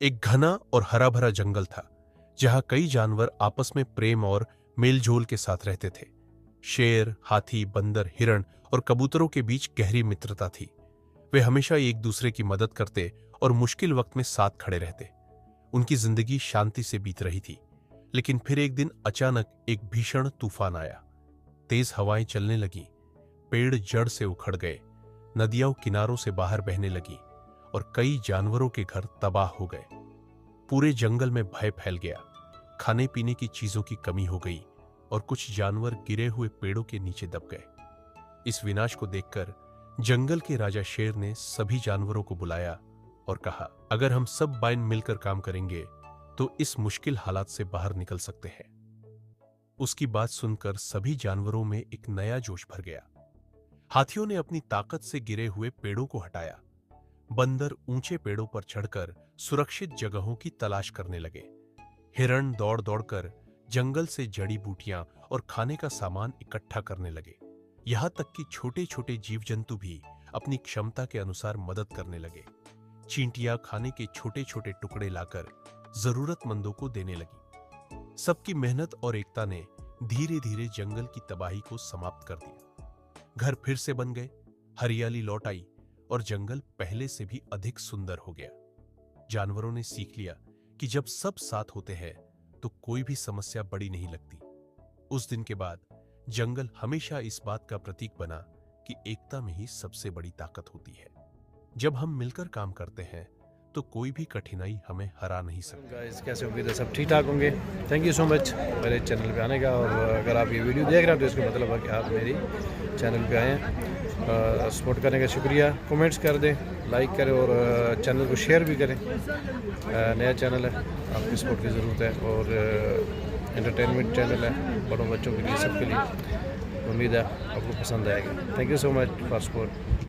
एक घना और हरा भरा जंगल था जहां कई जानवर आपस में प्रेम और मेलजोल के साथ रहते थे। शेर, हाथी, बंदर, हिरण और कबूतरों के बीच गहरी मित्रता थी। वे हमेशा एक दूसरे की मदद करते और मुश्किल वक्त में साथ खड़े रहते। उनकी जिंदगी शांति से बीत रही थी। लेकिन फिर एक दिन अचानक एक भीषण तूफान आया। तेज हवाएं चलने लगी, पेड़ जड़ से उखड़ गए, नदियां किनारों से बाहर बहने लगी और कई जानवरों के घर तबाह हो गए। पूरे जंगल में भय फैल गया। खाने पीने की चीजों की कमी हो गई और कुछ जानवर गिरे हुए पेड़ों के नीचे दब गए। इस विनाश को देखकर जंगल के राजा शेर ने सभी जानवरों को बुलाया और कहा, अगर हम सब बाइन मिलकर काम करेंगे तो इस मुश्किल हालात से बाहर निकल सकते हैं। उसकी बात सुनकर सभी जानवरों में एक नया जोश भर गया। हाथियों ने अपनी ताकत से गिरे हुए पेड़ों को हटाया। बंदर ऊंचे पेड़ों पर चढ़कर सुरक्षित जगहों की तलाश करने लगे। हिरण दौड़ दौड़कर जंगल से जड़ी बूटियां और खाने का सामान इकट्ठा करने लगे। यहां तक कि छोटे छोटे जीव जंतु भी अपनी क्षमता के अनुसार मदद करने लगे। चींटियां खाने के छोटे छोटे टुकड़े लाकर जरूरतमंदों को देने लगी। सबकी मेहनत और एकता ने धीरे धीरे जंगल की तबाही को समाप्त कर दिया। घर फिर से बन गए, हरियाली लौट आई और जंगल पहले से भी अधिक सुंदर हो गया। जानवरों ने सीख लिया कि जब सब साथ होते हैं तो कोई भी समस्या बड़ी नहीं लगती। उस दिन के बाद जंगल हमेशा इस बात का प्रतीक बना कि एकता में ही सबसे बड़ी ताकत होती है। जब हम मिलकर काम करते हैं तो कोई भी कठिनाई हमें हरा नहीं सकती। गाइस, कैसे उम्मीद है सब ठीक ठाक होंगे। थैंक यू सो मच मेरे चैनल पे आने का। और अगर आप ये वीडियो देख रहे हैं तो इसका मतलब है कि आप मेरी चैनल पे आए हैं। सपोर्ट करने का शुक्रिया। कमेंट्स कर दें, लाइक करें और चैनल को शेयर भी करें। नया चैनल है, आपकी सपोर्ट की ज़रूरत है और एंटरटेनमेंट चैनल है बड़ों बच्चों के लिए, सबके लिए। उम्मीद है आपको पसंद आएगा। Thank you so much for support.